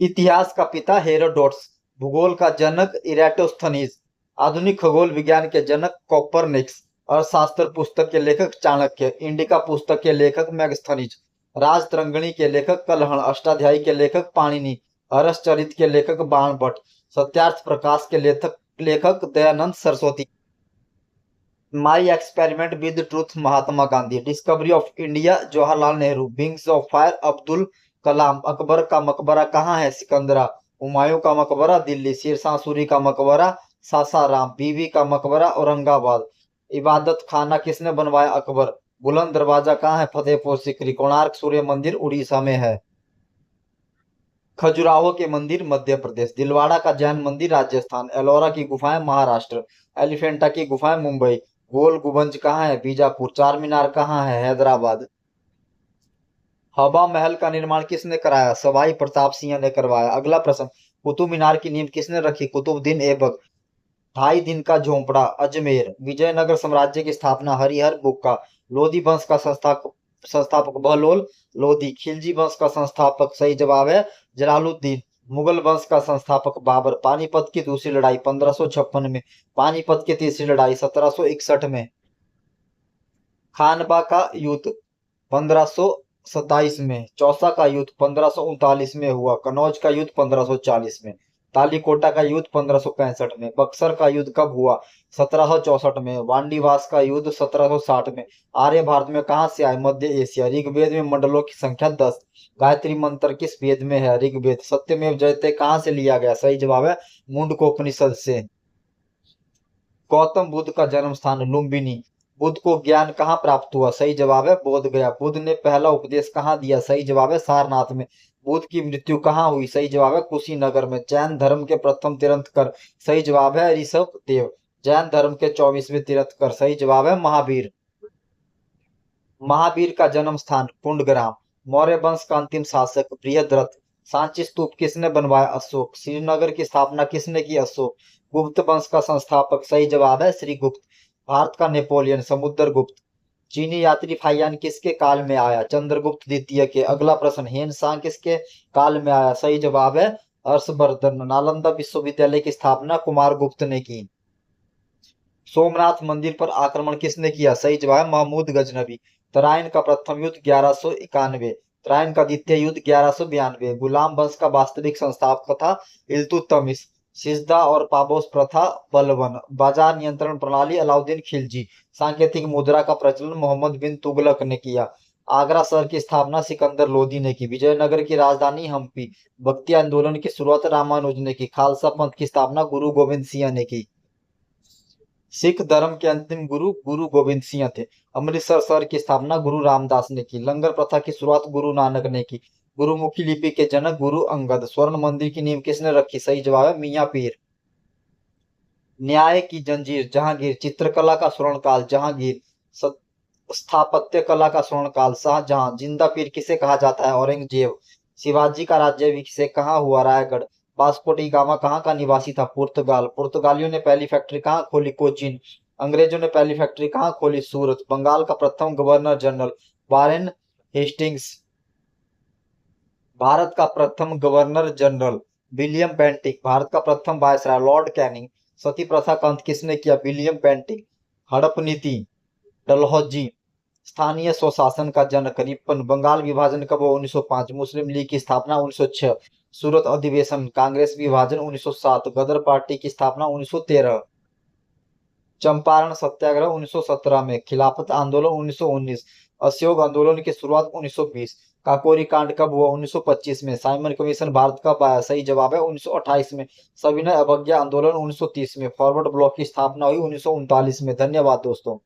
इतिहास का पिता हेरोडोटस, भूगोल का जनक इराटोस्थनीज, आधुनिक खगोल विज्ञान के जनक कोपरनिकस, अर्थशास्त्र पुस्तक के लेखक चाणक्य, इंडिका पुस्तक के लेखक मेगस्थनीज, राजतरंगिणी के लेखक कलहण, अष्टाध्यायी के लेखक पाणिनि, हर्षचरित के लेखक बाणभट्ट, सत्यार्थ प्रकाश के लेखक Dayanand Saraswati. My experiment with truth Mahatma Gandhi, discovery of India Jawaharlal Nehru, wings of fire Abdul Kalam, Akbar का मकबरा कहाँ है सिकंदरा, हुमायूं का मकबरा दिल्ली, शेरशाह सूरी का मकबरा सासाराम, बीबी का मकबरा औरंगाबाद, इबादत खाना किसने बनवाया अकबर, बुलंद दरवाजा कहाँ है फतेहपुर सिकरी, कोणार्क सूर्य मंदिर उड़ीसा में है, खजुराहो के मंदिर मध्य प्रदेश, दिलवाड़ा का जैन मंदिर राजस्थान, एलोरा की गुफाएं महाराष्ट्र, एलिफेंटा की गुफाएं मुंबई, गोल गुबंज कहाँ है बीजापुर, चार मीनार कहाँ है हैदराबाद। हवा महल का निर्माण किसने कराया, सवाई प्रताप सिंह ने करवाया। अगला प्रश्न, कुतुब मीनार की नींव किसने रखी, कुतुबुद्दीन ऐबक। 2.5 दिन का झोंपड़ा अजमेर, विजयनगर साम्राज्य की स्थापना हरिहर बुक्का, लोधी वंश का संस्थापक बहलोल लोधी, खिलजी वंश का संस्थापक सही जवाब है जलालुद्दीन, मुगल वंश का संस्थापक बाबर, पानीपत की दूसरी लड़ाई 1556 में, पानीपत की तीसरी लड़ाई 1761 में, खानबा का युद्ध 1527 में, चौसा का युद्ध 1539 में हुआ, कनौज का युद्ध 1540 में, तालीकोटा का युद्ध 1565 में, बक्सर का युद्ध कब हुआ 1764 में, वांडीवास का युद्ध 1760 में, आर्य भारत में कहां से आए मध्य एशिया, ऋग्वेद में मंडलों की संख्या 10, गायत्री मंत्र किस वेद में है ऋग्वेद, सत्यमेव जयते कहां से लिया गया सही जवाब है मुंडकोपनिषद से, गौतम बुद्ध का जन्म स्थान लुम्बिनी, बुद्ध को ज्ञान कहाँ प्राप्त हुआ सही जवाब है बोध गया, बुद्ध ने पहला उपदेश कहाँ दिया सही जवाब है सारनाथ में, बुद्ध की मृत्यु कहाँ हुई सही जवाब है कुशीनगर में, जैन धर्म के प्रथम तीर्थंकर सही जवाब है ऋषभ देव, जैन धर्म के 24वें तीर्थंकर सही जवाब है महावीर, महावीर का जन्म स्थान कुंडग्राम, मौर्य वंश का अंतिम शासक बृहद्रथ, सांची स्तूप किसने बनवाया अशोक, श्रीनगर की स्थापना किसने की अशोक, गुप्त वंश का संस्थापक सही जवाब है श्रीगुप्त, भारत का नेपोलियन समुद्रगुप्त, चीनी यात्री फाहियान किसके काल में आया चंद्रगुप्त द्वितीय के। अगला प्रश्न, हेन सांग किसके काल में आया सही जवाब है हर्षवर्धन, नालंदा विश्वविद्यालय की स्थापना कुमारगुप्त ने की, सोमनाथ मंदिर पर आक्रमण किसने किया सही जवाब है महमूद गजनबी, तराइन का प्रथम युद्ध 1191, तराइन का द्वितीय युद्ध 1192, गुलाम वंश का वास्तविक संस्थापक था इल्तुतमिश, सिजदा और पाबोस प्रथा बलवन, बाजार नियंत्रण प्रणाली अलाउद्दीन खिलजी, सांकेतिक मुद्रा का प्रचलन मोहम्मद बिन तुगलक ने किया, आगरा शहर की स्थापना सिकंदर लोधी ने की, विजयनगर की राजधानी हम्पी, भक्ति आंदोलन की शुरुआत रामानुज ने की, खालसा पंथ की स्थापना गुरु गोविंद सिंह ने की, सिख धर्म के अंतिम गुरु गुरु गोविंद सिंह थे, अमृतसर शहर की स्थापना गुरु रामदास ने की, लंगर प्रथा की शुरुआत गुरु नानक ने की, गुरुमुखी लिपि के जनक गुरु अंगद, स्वर्ण मंदिर की नींव किसने रखी सही जवाब है मियां पीर, न्याय की जंजीर जहांगीर, चित्रकला का स्वर्ण काल जहांगीर, स्थापत्य कला का स्वर्ण काल शाहजहां, जिंदा पीर किसे कहा जाता है औरंगजेब, शिवाजी का राज्याभिषेक कहाँ हुआ रायगढ़, वास्को डी गामा कहाँ का निवासी था पुर्तगाल, पुर्तगालियों ने पहली फैक्ट्री कहाँ खोली कोचीन, अंग्रेजों ने पहली फैक्ट्री कहाँ खोली सूरत, बंगाल का प्रथम governor general Warren Hastings, Bharat का प्रथम governor general William Bentinck, Bharat का प्रथम वायसराय लॉर्ड कैनिंग, सती प्रथा का अंत किसने किया विलियम बेंटिक, हड़प नीति डलहौजी, स्थानीय स्वशासन का जनक रिपन, बंगाल विभाजन कब हुआ 1905, मुस्लिम लीग की स्थापना 1906, सूरत अधिवेशन कांग्रेस विभाजन 1907, गदर पार्टी की स्थापना 1913, चंपारण सत्याग्रह 1917 में, खिलाफत आंदोलन 1919, असहयोग आंदोलन की शुरुआत 1920, काकोरी कांड कब हुआ 1925 में, साइमन कमीशन भारत कब आया सही जवाब है 1928 में, सविनय अवज्ञा आंदोलन 1930 में, फॉरवर्ड ब्लॉक की स्थापना हुई 1939 में। धन्यवाद दोस्तों।